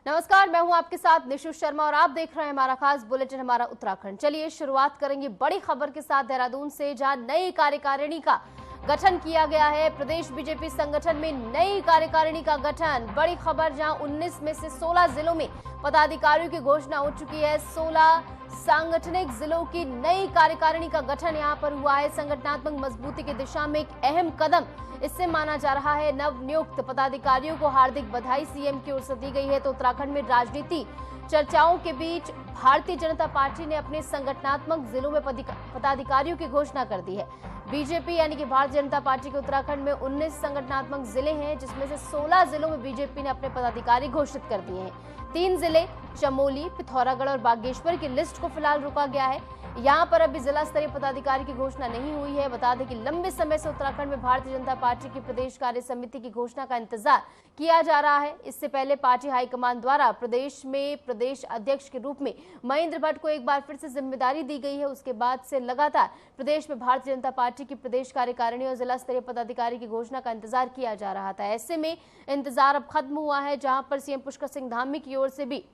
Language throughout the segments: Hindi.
नमस्कार, मैं हूं आपके साथ निशु शर्मा और आप देख रहे हैं हमारा खास बुलेटिन हमारा उत्तराखंड। चलिए शुरुआत करेंगे बड़ी खबर के साथ देहरादून से, जहां नई कार्यकारिणी का गठन किया गया है। प्रदेश बीजेपी संगठन में नई कार्यकारिणी का गठन, बड़ी खबर, जहां 19 में से 16 जिलों में पदाधिकारियों की घोषणा हो चुकी है। 16 सांगठनिक जिलों की नई कार्यकारिणी का गठन यहां पर हुआ है। संगठनात्मक मजबूती की दिशा में एक अहम कदम इससे माना जा रहा है। नव नियुक्त पदाधिकारियों को हार्दिक बधाई सीएम की ओर से दी गई है। तो उत्तराखंड में राजनीति चर्चाओं के बीच भारतीय जनता पार्टी ने अपने संगठनात्मक जिलों में पदाधिकारियों की घोषणा कर दी है। बीजेपी यानी कि भारतीय जनता पार्टी के उत्तराखंड में 19 संगठनात्मक जिले हैं, जिसमें से 16 जिलों में बीजेपी ने अपने पदाधिकारी घोषित कर दिए हैं। 3 जिले चमोली, पिथौरागढ़ और बागेश्वर की लिस्ट को फिलहाल रोका गया है। यहाँ पर अभी जिला स्तरीय पदाधिकारी की घोषणा नहीं हुई है। बता दें कि लंबे समय से उत्तराखंड में भारतीय जनता पार्टी की प्रदेश कार्य समिति की घोषणा का इंतजार किया जा रहा है। इससे पहले पार्टी हाईकमान द्वारा प्रदेश में प्रदेश अध्यक्ष के रूप में महेंद्र भट्ट को एक बार फिर से जिम्मेदारी दी गई है। उसके बाद से लगातार प्रदेश में भारतीय जनता पार्टी की प्रदेश कार्यकारिणी और जिला स्तरीय पदाधिकारी की घोषणा का इंतजार किया जा रहा था। ऐसे में इंतजार अब खत्म हुआ है, जहां पर सीएम पुष्कर सिंह धामी की ओर से भी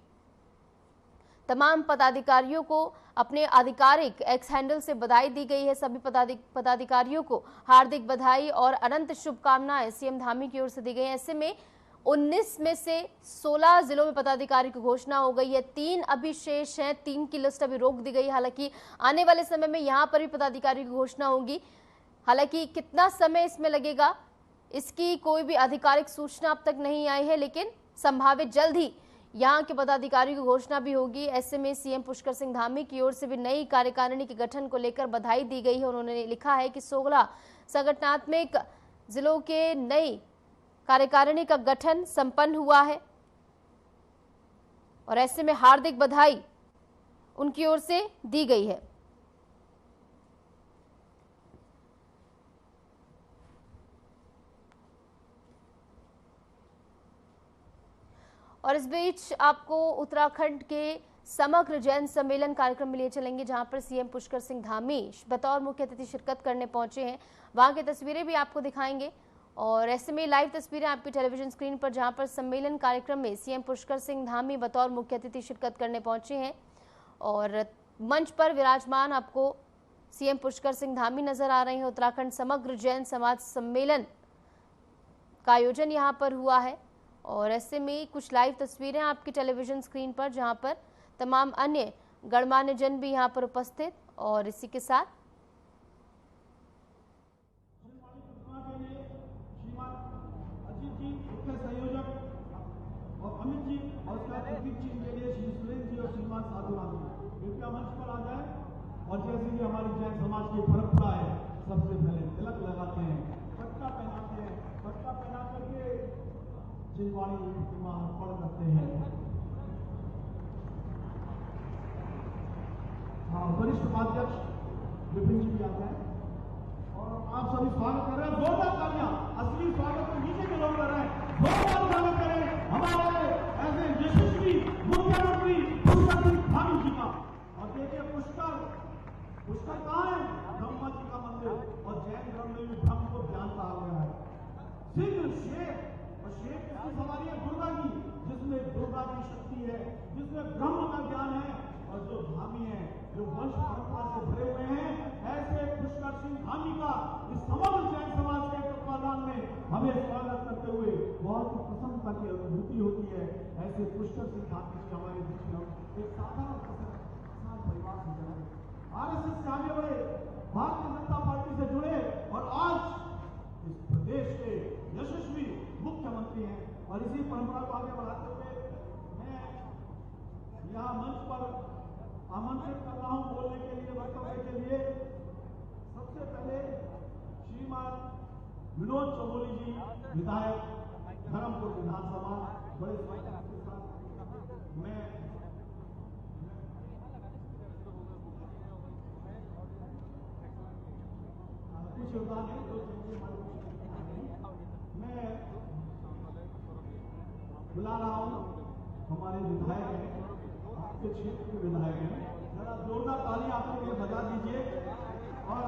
तमाम पदाधिकारियों को अपने आधिकारिक एक्स हैंडल से बधाई दी गई है। सभी पदाधिकारियों को हार्दिक बधाई और अनंत शुभकामनाएं सीएम धामी की ओर से दी गई है। ऐसे में 19 में से 16 जिलों में पदाधिकारी की घोषणा हो गई है। 3 अभी शेष हैं, 3 की लिस्ट अभी रोक दी गई। हालांकि आने वाले समय में यहां पर भी पदाधिकारी की घोषणा होगी। हालांकि कितना समय इसमें लगेगा, इसकी कोई भी आधिकारिक सूचना अब तक नहीं आई है, लेकिन संभावित जल्द ही यहाँ के पदाधिकारियों की घोषणा भी होगी। ऐसे में सीएम पुष्कर सिंह धामी की ओर से भी नई कार्यकारिणी के गठन को लेकर बधाई दी गई है। उन्होंने लिखा है कि 16 संगठनात्मक जिलों के नई कार्यकारिणी का गठन संपन्न हुआ है और ऐसे में हार्दिक बधाई उनकी ओर से दी गई है। और इस बीच आपको उत्तराखंड के समग्र जैन सम्मेलन कार्यक्रम में लिए चलेंगे, जहां पर सीएम पुष्कर सिंह धामी बतौर मुख्य अतिथि शिरकत करने पहुंचे हैं। वहां की तस्वीरें भी आपको दिखाएंगे और ऐसे में लाइव तस्वीरें आपकी टेलीविजन स्क्रीन पर, जहां पर सम्मेलन कार्यक्रम में सीएम पुष्कर सिंह धामी बतौर मुख्य अतिथि शिरकत करने पहुंचे हैं और मंच पर विराजमान आपको सीएम पुष्कर सिंह धामी नजर आ रहे हैं। उत्तराखंड समग्र जैन समाज सम्मेलन का आयोजन यहाँ पर हुआ है और ऐसे में कुछ लाइव तस्वीरें आपकी टेलीविजन स्क्रीन पर, जहां पर तमाम अन्य गणमान्य जन भी यहां पर उपस्थित। और इसी के साथ अजीत जी मुख्य संयोजक और अमित जी और के लिए श्री सुरेंद्र जी और श्रीमान साधुराम जी कृपया मंच पर आ जाए। और जैसे कि हमारी जैन समाज की परंपरा है, सबसे पहले तिलक लगाते हैं, पट्टा पहनाते हैं, पट्टा पहना करके चिंतवाणी प्रतिमा अर्पण करते हैं। हाँ, वरिष्ठ उपाध्यक्ष विपिन जी भी आते हैं और आप सभी स्वागत कर रहे हैं। जोरदार तालियां, असली स्वागत तो नीचे के लोग कर रहे हैं। जोरदार स्वागत करें हमारे ऐसे यशस्वी मुख्यमंत्री पुष्कर सिंह धामी जी का। और देखिए पुष्कर कहाँ है? ब्रह्मा जी का मंदिर, और जैन धर्म में भी ब्रह्म को ज्ञान कहा गया है। सिंह शेख, और शेख किसकी सवारी है? दुर्गा की, जिसमें दुर्गा की शक्ति है, जिसमें ब्रह्म का ज्ञान है। और जो धामी है, जो वंश परंपरा से भरे हुए हैं, ऐसे पुष्कर सिंह धामी का इस समग्र जैन समाज के तत्वाधान में हमें स्वागत करते हुए बहुत ही प्रसन्नता की अनुभूति होती है। ऐसे पुष्कर सिंह धामी जी हमारे बीच में एक साधारण किसान परिवार से जुड़े, आरएसएस से आगे बढ़े, भारतीय जनता पार्टी से जुड़े और आज इस प्रदेश के यशस्वी मुख्यमंत्री हैं। और इसी परंपरा को आगे बढ़ाते हुए मैं यहाँ मंच पर आमंत्रित कर रहा हूँ बोलने के लिए, वक्तव्य के लिए। सबसे पहले श्रीमान विनोद चमोली जी, विधायक धर्मपुर विधानसभा, बड़े स्वागत के साथ मैं कुछ योगदान मैं बुला रहा हूँ। हमारे विधायक हैं, आपके क्षेत्र के विधायक हैं, जरा जोरदार ताली आपके लिए बजा दीजिए। और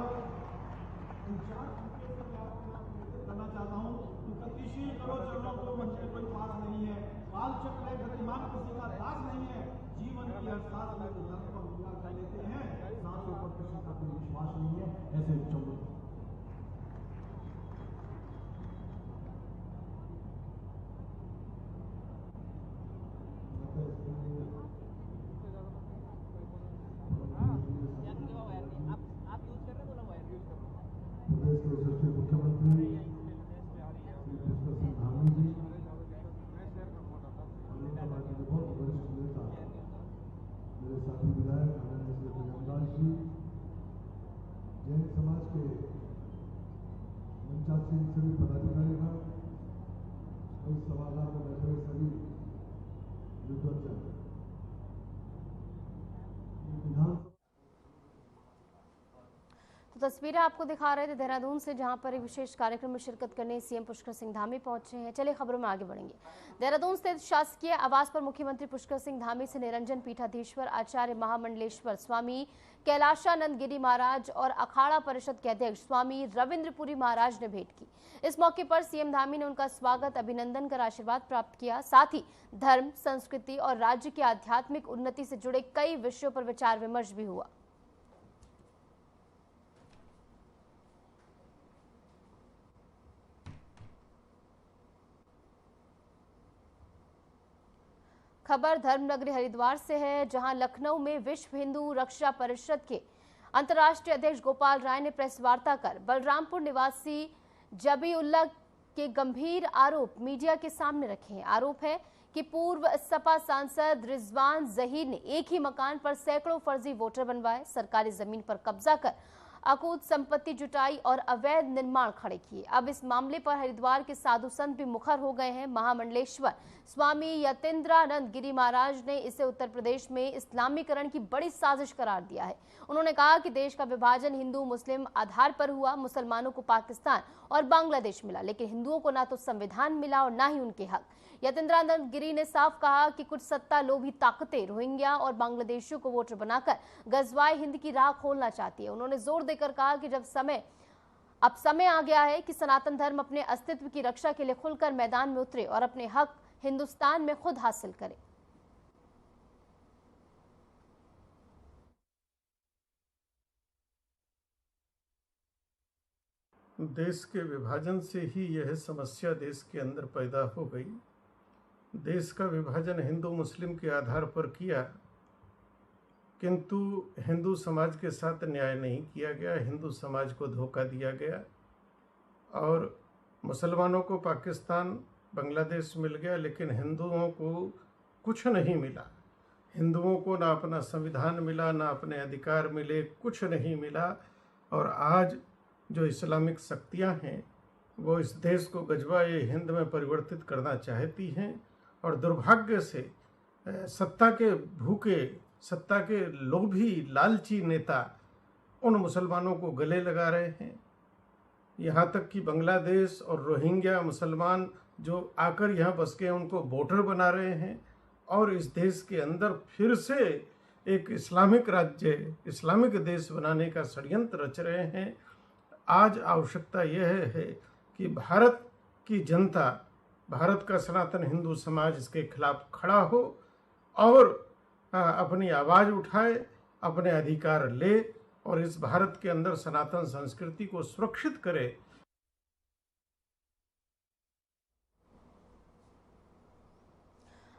करना चाहता हूँ कि गतिशील करो चरणों को, मंच में कोई पास नहीं है। काल चक्र है, गतिमान किसी का दास नहीं है। जीवन की हर सांस में जो धर्म को अंगीकार कर लेते हैं, सांसों पर किसी का कोई विश्वास नहीं है, ऐसे चलो। प्रदेश के यशस्वी मुख्यमंत्री श्री पुष्कर सिंह धामी जी, पार्टी के बहुत वरिष्ठ नेता मेरे साथी विधायक आनंद श्री प्रियमदास जी, जैन समाज के मंचासीन सभी पदाधिकारीगण और इस सभागार में बैठे हुए सभी विद्वजन, विधानसभा तो तस्वीरें आपको दिखा रहे थे देहरादून से, जहां पर एक विशेष कार्यक्रम में शिरकत करने सीएम पुष्कर सिंह धामी पहुंचे हैं। चलिए खबरों में आगे बढ़ेंगे। देहरादून स्थित शासकीय आवास पर मुख्यमंत्री पुष्कर सिंह धामी से निरंजन पीठाधीश्वर आचार्य महामंडलेश्वर स्वामी कैलाशानंद गिरी महाराज और अखाड़ा परिषद के अध्यक्ष स्वामी रविंद्रपुरी महाराज ने भेंट की। इस मौके पर सीएम धामी ने उनका स्वागत, अभिनंदन कर आशीर्वाद प्राप्त किया। साथ ही धर्म, संस्कृति और राज्य की आध्यात्मिक उन्नति से जुड़े कई विषयों पर विचार विमर्श भी हुआ। खबर धर्मनगरी हरिद्वार से है, जहां लखनऊ में विश्व हिंदू रक्षा परिषद के अंतर्राष्ट्रीय अध्यक्ष गोपाल राय ने प्रेस वार्ता कर बलरामपुर निवासी जबीउल्लाह के गंभीर आरोप मीडिया के सामने रखे हैं। आरोप है कि पूर्व सपा सांसद रिजवान जहीर ने एक ही मकान पर सैकड़ों फर्जी वोटर बनवाए, सरकारी जमीन पर कब्जा कर अकूत संपत्ति जुटाई और अवैध निर्माण खड़े किए। अब इस मामले पर हरिद्वार के साधु संत भी मुखर हो गए हैं। महामंडलेश्वर स्वामी यतीन्द्रानंद गिरी महाराज ने इसे उत्तर प्रदेश में इस्लामीकरण की बड़ी साजिश करार दिया है। उन्होंने कहा कि देश का विभाजन हिंदू मुस्लिम आधार पर हुआ। मुसलमानों को पाकिस्तान और बांग्लादेश मिला, लेकिन हिंदुओं को ना तो संविधान मिला और ना ही उनके हक। यतीन्द्रानंद गिरी ने साफ कहा कि कुछ सत्ता लोभी ताकतें रोहिंग्या और बांग्लादेशियों को वोटर बनाकर गजवाए हिंद की राह खोलना चाहती है। उन्होंने जोर देकर कहा कि अब समय आ गया है कि सनातन धर्म अपने अस्तित्व की रक्षा के लिए खुलकर मैदान में उतरे और अपने हक हिंदुस्तान में खुद हासिल करे। देश के विभाजन से ही यह समस्या देश के अंदर पैदा हो गई। देश का विभाजन हिंदू मुस्लिम के आधार पर किया, किंतु हिंदू समाज के साथ न्याय नहीं किया गया, हिंदू समाज को धोखा दिया गया और मुसलमानों को पाकिस्तान बांग्लादेश मिल गया, लेकिन हिंदुओं को कुछ नहीं मिला। हिंदुओं को ना अपना संविधान मिला, ना अपने अधिकार मिले, कुछ नहीं मिला। और आज जो इस्लामिक शक्तियां हैं वो इस देश को गजवाए हिंद में परिवर्तित करना चाहती हैं और दुर्भाग्य से सत्ता के भूखे, सत्ता के लोभी, लालची नेता उन मुसलमानों को गले लगा रहे हैं। यहाँ तक कि बांग्लादेश और रोहिंग्या मुसलमान जो आकर यहाँ बस के उनको वोटर बना रहे हैं और इस देश के अंदर फिर से एक इस्लामिक राज्य, इस्लामिक देश बनाने का षड्यंत्र रच रहे हैं। आज आवश्यकता यह है कि भारत की जनता, भारत का सनातन हिंदू समाज इसके खिलाफ खड़ा हो और अपनी आवाज़ उठाए, अपने अधिकार ले और इस भारत के अंदर सनातन संस्कृति को सुरक्षित करे।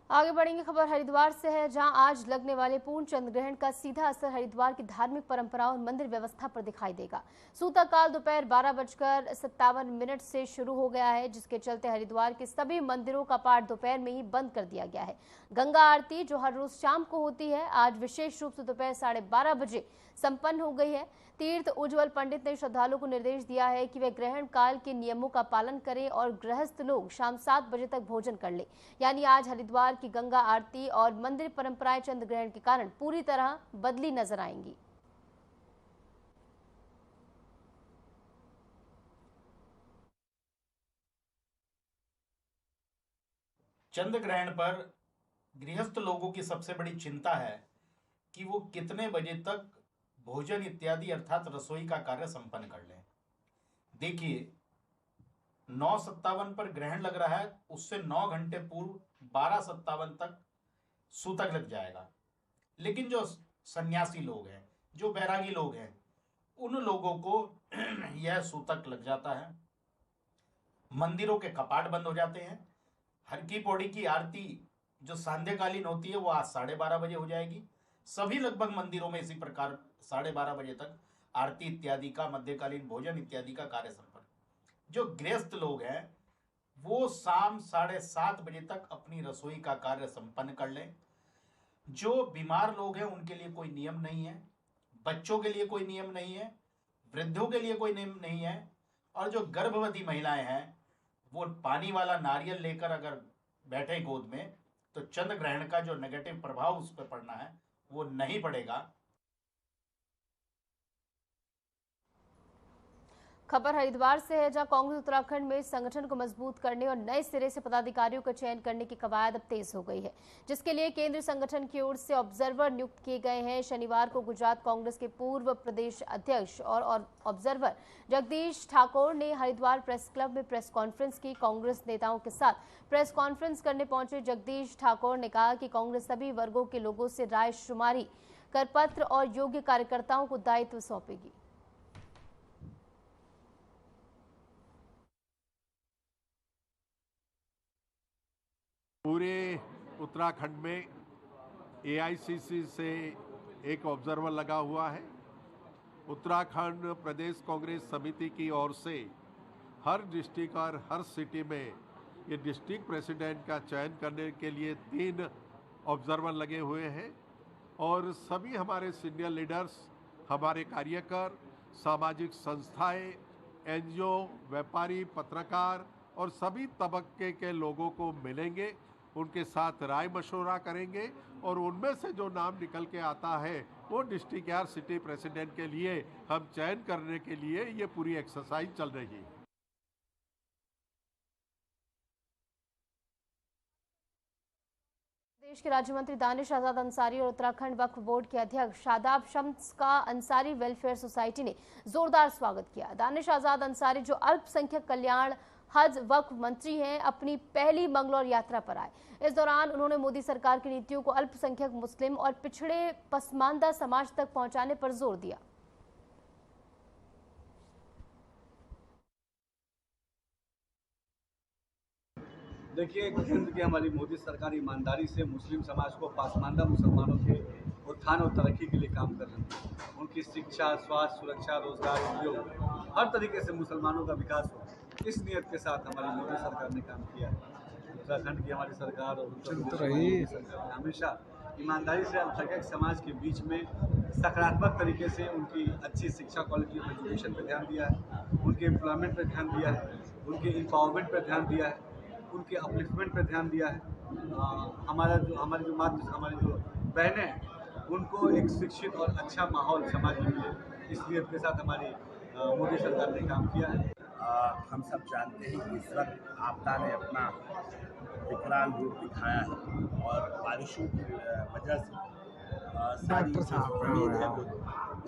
आगे बढ़ेंगे। खबर हरिद्वार से है, जहां आज लगने वाले पूर्ण चंद्र ग्रहण का सीधा असर हरिद्वार की धार्मिक परंपराओं और मंदिर व्यवस्था पर दिखाई देगा। सूतकाल दोपहर 12:57 से शुरू हो गया है, जिसके चलते हरिद्वार के सभी मंदिरों का पाठ दोपहर में ही बंद कर दिया गया है। गंगा आरती, जो हर रोज शाम को होती है, आज विशेष रूप से दोपहर 12:30 बजे संपन्न हो गई है। तीर्थ उज्जवल पंडित ने श्रद्धालुओं को निर्देश दिया है कि वे ग्रहण काल के नियमों का पालन करें और गृहस्थ लोग शाम 7 बजे तक भोजन कर लें। यानी आज हरिद्वार की गंगा आरती और मंदिर परंपराएं चंद्र ग्रहण के कारण पूरी तरह बदली नजर आएंगी। चंद्र ग्रहण पर गृहस्थ लोगों की सबसे बड़ी चिंता है कि वो कितने बजे तक भोजन इत्यादि अर्थात रसोई का कार्य संपन्न कर लें। देखिए 9:57 पर ग्रहण लग रहा है, उससे 9 घंटे पूर्व 12:57 तक सूतक लग जाएगा। लेकिन जो सन्यासी लोग हैं, जो बैरागी लोग हैं, उन लोगों को यह सूतक लग जाता है। मंदिरों के कपाट बंद हो जाते हैं। हर की पौड़ी की आरती जो सांध्यकालीन होती है वो आज 12:30 बजे हो जाएगी। सभी लगभग मंदिरों में इसी प्रकार 12:30 बजे तक आरती इत्यादि का, मध्यकालीन भोजन इत्यादि का कार्य संपन्न। जो गृहस्थ लोग हैं वो शाम 7:30 बजे तक अपनी रसोई का कार्य संपन्न कर लें। जो बीमार लोग हैं उनके लिए कोई नियम नहीं है, बच्चों के लिए कोई नियम नहीं है, वृद्धों के लिए कोई नियम नहीं है, और जो गर्भवती महिलाएं हैं वो पानी वाला नारियल लेकर अगर बैठे गोद में तो चंद्र ग्रहण का जो नेगेटिव प्रभाव उस पर पड़ना है वो नहीं पड़ेगा। खबर हरिद्वार से है, जहां कांग्रेस उत्तराखंड में संगठन को मजबूत करने और नए सिरे से पदाधिकारियों का चयन करने की कवायद अब तेज हो गई है, जिसके लिए केंद्रीय संगठन की ओर से ऑब्जर्वर नियुक्त किए गए हैं। शनिवार को गुजरात कांग्रेस के पूर्व प्रदेश अध्यक्ष और ऑब्जर्वर जगदीश ठाकुर ने हरिद्वार प्रेस क्लब में प्रेस कॉन्फ्रेंस की। कांग्रेस नेताओं के साथ प्रेस कॉन्फ्रेंस करने पहुंचे जगदीश ठाकुर ने कहा कि कांग्रेस सभी वर्गों के लोगों से राय शुमारी कर पत्र और योग्य कार्यकर्ताओं को दायित्व सौंपेगी। पूरे उत्तराखंड में एआईसीसी से एक ऑब्जर्वर लगा हुआ है। उत्तराखंड प्रदेश कांग्रेस समिति की ओर से हर डिस्ट्रिक्ट और हर सिटी में ये डिस्ट्रिक्ट प्रेसिडेंट का चयन करने के लिए 3 ऑब्जर्वर लगे हुए हैं और सभी हमारे सीनियर लीडर्स, हमारे कार्यकर, सामाजिक संस्थाएं, एनजीओ, व्यापारी, पत्रकार और सभी तबके के लोगों को मिलेंगे, उनके साथ राय मशवरा करेंगे और उनमें से जो नाम निकल के आता है वो डिस्ट्रिक्ट या सिटी प्रेसिडेंट के लिए हम चयन करने के लिए ये पूरी एक्सरसाइज चल रही है। देश के राज्य मंत्री दानिश आजाद अंसारी और उत्तराखंड वक्फ बोर्ड के अध्यक्ष शादाब शम्स का अंसारी वेलफेयर सोसाइटी ने जोरदार स्वागत किया। दानिश आजाद अंसारी, जो अल्पसंख्यक कल्याण हज वक्फ मंत्री हैं, अपनी पहली मंगलौर यात्रा पर आए। इस दौरान उन्होंने मोदी सरकार की नीतियों को अल्पसंख्यक, मुस्लिम और पिछड़े पसमानदा समाज तक पहुंचाने पर जोर दिया। देखिए, केंद्र की हमारी मोदी सरकार ईमानदारी से मुस्लिम समाज को, पासमानदा मुसलमानों के उत्थान और तरक्की के लिए काम कर रही है। उनकी शिक्षा, स्वास्थ्य, सुरक्षा, रोजगार, उद्योग, हर तरीके से मुसलमानों का विकास हो, इस नियत के साथ हमारी मोदी सरकार ने काम किया है। उत्तराखंड की हमारी सरकार और उत्तर प्रदेश की सरकार ने हमेशा ईमानदारी से अल्पसंख्यक समाज के बीच में सकारात्मक तरीके से उनकी अच्छी शिक्षा, क्वालिटी ऑफ एजुकेशन पर ध्यान दिया है, उनके एम्प्लॉयमेंट पर ध्यान दिया है, उनके एम्पावरमेंट पर ध्यान दिया है, उनके अपलिफ्टमेंट पर ध्यान दिया है। हमारी जो बहनें हैं उनको एक शिक्षित और अच्छा माहौल समाज में मिले, इस नियत के साथ हमारी मोदी सरकार ने काम किया है। हम सब जानते हैं कि इस वक्त आपदा ने अपना विकराल रूप दिखाया है और बारिशों की वजह से सारी उम्मीद है वो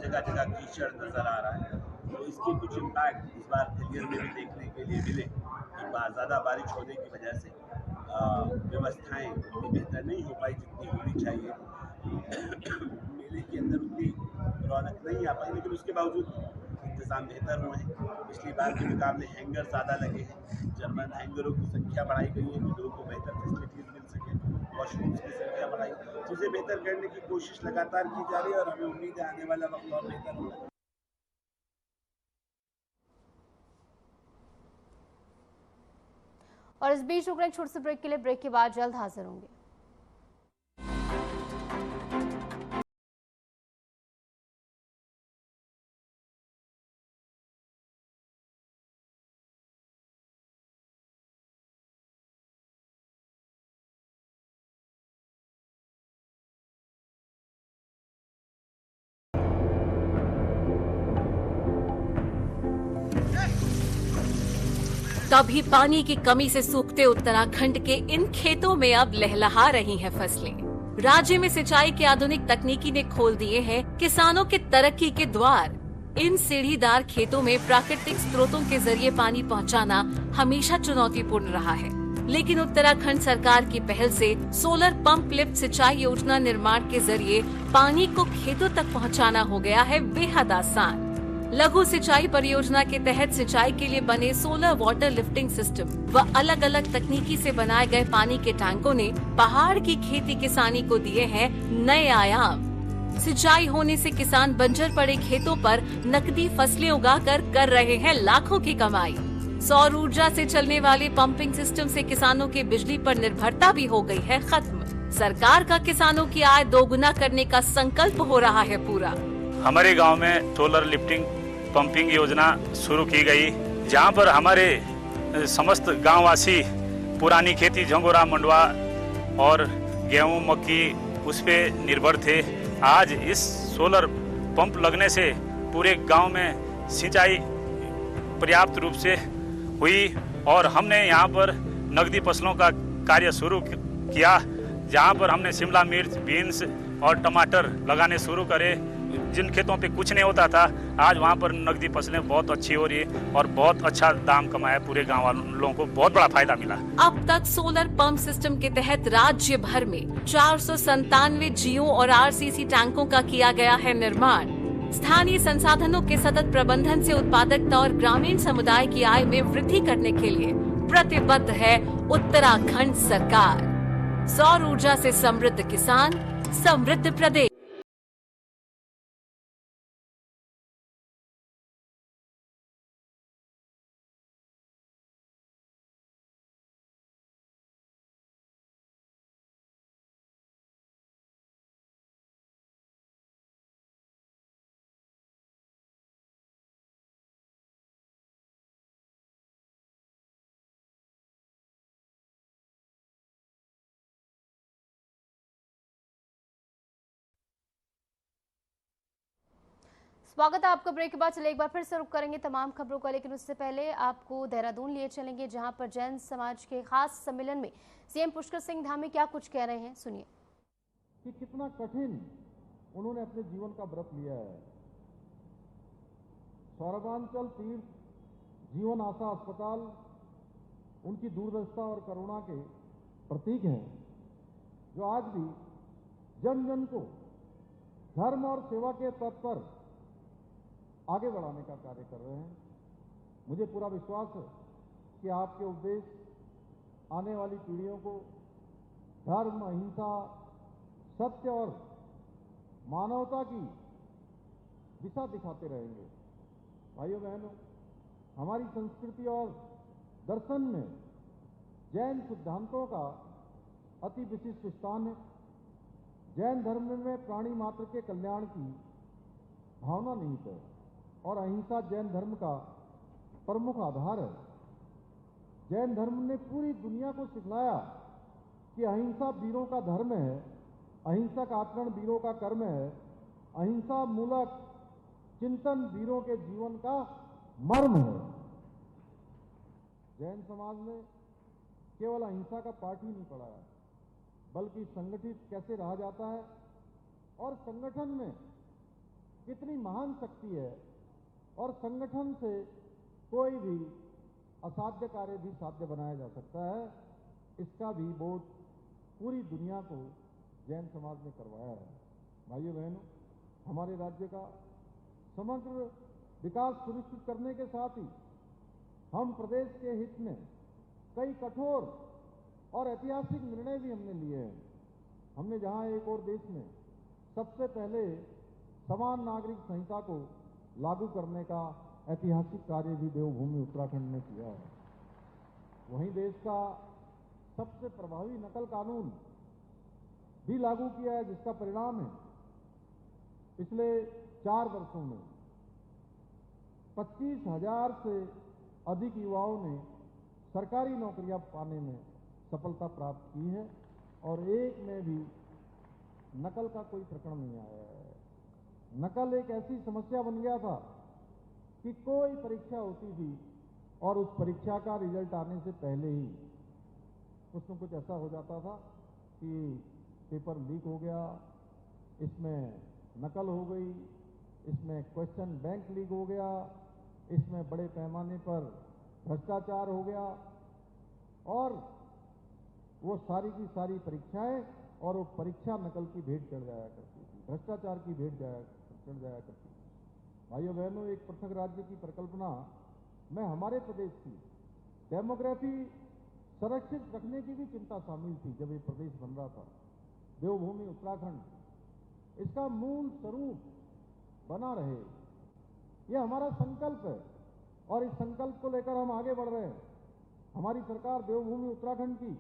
जगह जगह कीचड़ नज़र आ रहा है। तो इसके कुछ इम्पैक्ट इस बार क्लियर में भी देखने के लिए मिले कि ज़्यादा बारिश होने की वजह से व्यवस्थाएं उतनी बेहतर नहीं हो पाई जितनी होनी चाहिए। मेले के अंदर उतनी रौनक नहीं आ पाई, लेकिन उसके बावजूद इंतज़ाम बेहतर हुए हैं। पिछली बार के मुकाबले हैंगर ज़्यादा लगे हैं, जर्मन हैंगरों की संख्या बढ़ाई गई है कि लोगों को बेहतर फैसिलिटीज़ मिल सके, वॉशरूम्स की संख्या बढ़ाई, चीज़ें बेहतर करने की कोशिश लगातार की जा रही है और हमें उम्मीद है आने वाला वक्त और बेहतर होगा। और इस बीच रुक रहे छोटे से ब्रेक के लिए। ब्रेक के बाद जल्द हाजिर होंगे। कभी पानी की कमी से सूखते उत्तराखंड के इन खेतों में अब लहलहा रही हैं फसलें। राज्य में सिंचाई की आधुनिक तकनीकी ने खोल दिए हैं किसानों के तरक्की के द्वार। इन सीढ़ीदार खेतों में प्राकृतिक स्रोतों के जरिए पानी पहुंचाना हमेशा चुनौतीपूर्ण रहा है। लेकिन उत्तराखंड सरकार की पहल से सोलर पंप लिफ्ट सिंचाई योजना निर्माण के जरिए पानी को खेतों तक पहुंचाना हो गया है बेहद आसान। लघु सिंचाई परियोजना के तहत सिंचाई के लिए बने सोलर वाटर लिफ्टिंग सिस्टम व अलग अलग तकनीकी से बनाए गए पानी के टैंकों ने पहाड़ की खेती किसानी को दिए हैं नए आयाम। सिंचाई होने से किसान बंजर पड़े खेतों पर नकदी फसलें उगाकर कर रहे हैं लाखों की कमाई। सौर ऊर्जा से चलने वाले पंपिंग सिस्टम से किसानों की बिजली पर निर्भरता भी हो गई है खत्म। सरकार का किसानों की आय दोगुना करने का संकल्प हो रहा है पूरा। हमारे गांव में सोलर लिफ्टिंग पंपिंग योजना शुरू की गई, जहां पर हमारे समस्त गांववासी पुरानी खेती झंगोरा मंडवा और गेहूं मक्की उस पे निर्भर थे। आज इस सोलर पंप लगने से पूरे गांव में सिंचाई पर्याप्त रूप से हुई और हमने यहां पर नकदी फसलों का कार्य शुरू किया, जहां पर हमने शिमला मिर्च, बीन्स और टमाटर लगाने शुरू करे। जिन खेतों पे कुछ नहीं होता था, आज वहां पर नकदी फसलें बहुत अच्छी हो रही है और बहुत अच्छा दाम कमाया। पूरे गांव वालों को बहुत बड़ा फायदा मिला। अब तक सोलर पंप सिस्टम के तहत राज्य भर में 497 जियो और आरसीसी टैंकों का किया गया है निर्माण। स्थानीय संसाधनों के सतत प्रबंधन से उत्पादकता और ग्रामीण समुदाय की आय में वृद्धि करने के लिए प्रतिबद्ध है उत्तराखंड सरकार। सौर ऊर्जा से समृद्ध किसान, समृद्ध प्रदेश। स्वागत है आपका। ब्रेक के बाद चले एक बार फिर से रुक करेंगे तमाम खबरों का, लेकिन उससे पहले आपको देहरादून लिए चलेंगे, जहां पर जैन समाज के खास सम्मेलन में सीएम पुष्कर सिंह धामी क्या कुछ कह रहे हैं, सुनिए। कि कितना कठिन उन्होंने अपने जीवन का व्रत लिया है। स्वर्गांचल तीर्थ जीवन आशा अस्पताल उनकी दूरदर्शिता और करुणा के प्रतीक हैं, जो आज भी जन जन को धर्म और सेवा के तत्पर पर आगे बढ़ाने का कार्य कर रहे हैं। मुझे पूरा विश्वास है कि आपके उपदेश आने वाली पीढ़ियों को धर्म, अहिंसा, सत्य और मानवता की दिशा दिखाते रहेंगे। भाइयों बहनों, हमारी संस्कृति और दर्शन में जैन सिद्धांतों का अति विशिष्ट स्थान है। जैन धर्म में प्राणी मात्र के कल्याण की भावना निहित है और अहिंसा जैन धर्म का प्रमुख आधार है। जैन धर्म ने पूरी दुनिया को सिखलाया कि अहिंसा वीरों का धर्म है, अहिंसक आचरण वीरों का कर्म है, अहिंसा मूलक चिंतन वीरों के जीवन का मर्म है। जैन समाज ने केवल अहिंसा का पाठ ही नहीं पढ़ाया, बल्कि संगठित कैसे रहा जाता है और संगठन में कितनी महान शक्ति है और संगठन से कोई भी असाध्य कार्य भी साध्य बनाया जा सकता है, इसका भी बोध पूरी दुनिया को जैन समाज ने करवाया है। भाइयों बहनों, हमारे राज्य का समग्र विकास सुनिश्चित करने के साथ ही हम प्रदेश के हित में कई कठोर और ऐतिहासिक निर्णय भी हमने लिए हैं। हमने जहां एक और देश में सबसे पहले समान नागरिक संहिता को लागू करने का ऐतिहासिक कार्य भी देवभूमि उत्तराखंड में किया है, वहीं देश का सबसे प्रभावी नकल कानून भी लागू किया है, जिसका परिणाम है पिछले 4 वर्षों में 25,000 से अधिक युवाओं ने सरकारी नौकरियां पाने में सफलता प्राप्त की है और एक में भी नकल का कोई प्रकरण नहीं आया है। नकल एक ऐसी समस्या बन गया था कि कोई परीक्षा होती थी और उस परीक्षा का रिजल्ट आने से पहले ही कुछ न कुछ ऐसा हो जाता था कि पेपर लीक हो गया, इसमें नकल हो गई, इसमें क्वेश्चन बैंक लीक हो गया, इसमें बड़े पैमाने पर भ्रष्टाचार हो गया और वो सारी की सारी परीक्षाएं और वो परीक्षा नकल की भेंट चढ़ जाया करती थी, भ्रष्टाचार की भेंट चढ़ जाया करती थी। भाइयों बहनों, एक पृथक राज्य की परिकल्पना में हमारे प्रदेश की डेमोग्राफी संरक्षित रखने की भी चिंता शामिल थी। जब ये प्रदेश बन रहा था, देवभूमि उत्तराखंड इसका मूल स्वरूप बना रहे, ये हमारा संकल्प है और इस संकल्प को लेकर हम आगे बढ़ रहे हैं। हमारी सरकार देवभूमि उत्तराखंड की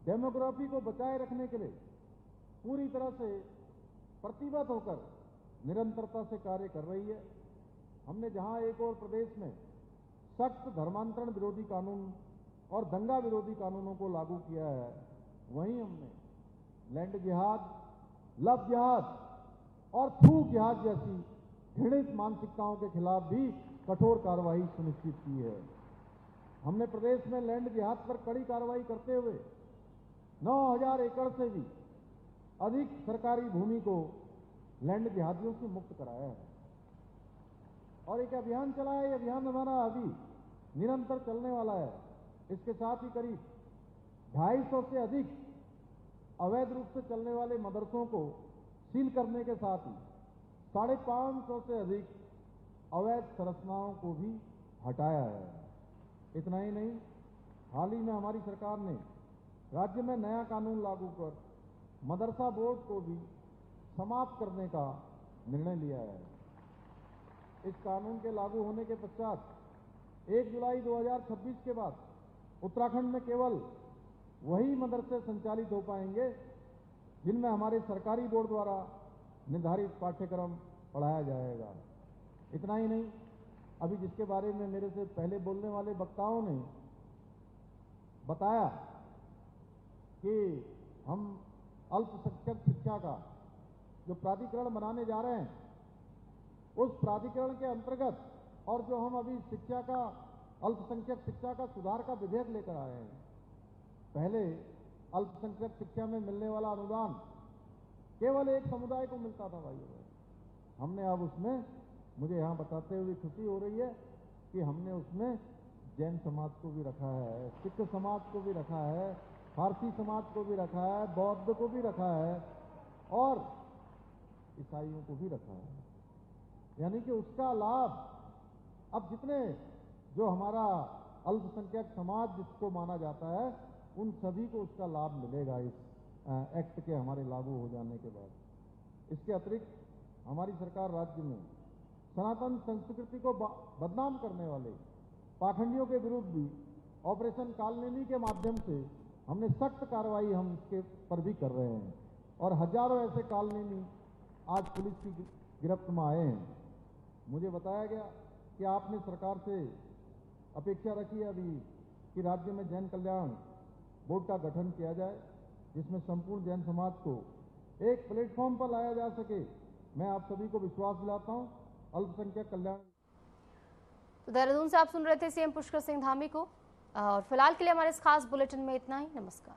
डेमोग्राफी को बचाए रखने के लिए पूरी तरह से प्रतिबद्ध होकर निरंतरता से कार्य कर रही है। हमने जहां एक और प्रदेश में सख्त धर्मांतरण विरोधी कानून और दंगा विरोधी कानूनों को लागू किया है, वहीं हमने लैंड जिहाद, लव जिहाद और थूक जिहाद जैसी घृणित मानसिकताओं के खिलाफ भी कठोर कार्रवाई सुनिश्चित की है। हमने प्रदेश में लैंड जिहाद पर कड़ी कार्रवाई करते हुए 9000 एकड़ से भी अधिक सरकारी भूमि को लैंड जिहादियों से मुक्त कराया है और एक अभियान चलाया है। अभियान हमारा अभी निरंतर चलने वाला है। इसके साथ ही करीब 250 से अधिक अवैध रूप से चलने वाले मदरसों को सील करने के साथ ही 550 से अधिक अवैध संरचनाओं को भी हटाया है। इतना ही नहीं, हाल ही में हमारी सरकार ने राज्य में नया कानून लागू कर मदरसा बोर्ड को भी समाप्त करने का निर्णय लिया है। इस कानून के लागू होने के पश्चात 1 जुलाई 2026 के बाद उत्तराखंड में केवल वही मदरसे संचालित हो पाएंगे जिनमें हमारे सरकारी बोर्ड द्वारा निर्धारित पाठ्यक्रम पढ़ाया जाएगा। इतना ही नहीं, अभी जिसके बारे में मेरे से पहले बोलने वाले वक्ताओं ने बताया कि हम अल्पसंख्यक शिक्षा का जो प्राधिकरण बनाने जा रहे हैं, उस प्राधिकरण के अंतर्गत और जो हम अभी शिक्षा का अल्पसंख्यक शिक्षा का सुधार का विधेयक लेकर आए हैं, पहले अल्पसंख्यक शिक्षा में मिलने वाला अनुदान केवल एक समुदाय को मिलता था। भाइयों, हमने अब उसमें, मुझे यहाँ बताते हुए खुशी हो रही है कि हमने उसमें जैन समाज को भी रखा है, सिख समाज को भी रखा है, फारसी समाज को भी रखा है, बौद्ध को भी रखा है और ईसाइयों को भी रखा है। यानी कि उसका लाभ अब जितने जो हमारा अल्पसंख्यक समाज जिसको माना जाता है, उन सभी को उसका लाभ मिलेगा इस एक्ट के हमारे लागू हो जाने के बाद। इसके अतिरिक्त हमारी सरकार राज्य में सनातन संस्कृति को बदनाम करने वाले पाखंडियों के विरुद्ध भी ऑपरेशन कालनेमी के माध्यम से हमने सख्त कार्रवाई हम इसके पर भी कर रहे हैं और हजारों ऐसे कालनेमी आज पुलिस की गिरफ्त में आए हैं। मुझे बताया गया कि आपने सरकार से अपेक्षा रखी है अभी कि राज्य में जैन कल्याण बोर्ड का गठन किया जाए, जिसमें संपूर्ण जैन समाज को एक प्लेटफॉर्म पर लाया जा सके। मैं आप सभी को विश्वास दिलाता हूं, अल्पसंख्यक कल्याण। तो देहरादून से आप सुन रहे थे सीएम पुष्कर सिंह धामी को और फिलहाल के लिए हमारे इस खास बुलेटिन में इतना ही। नमस्कार।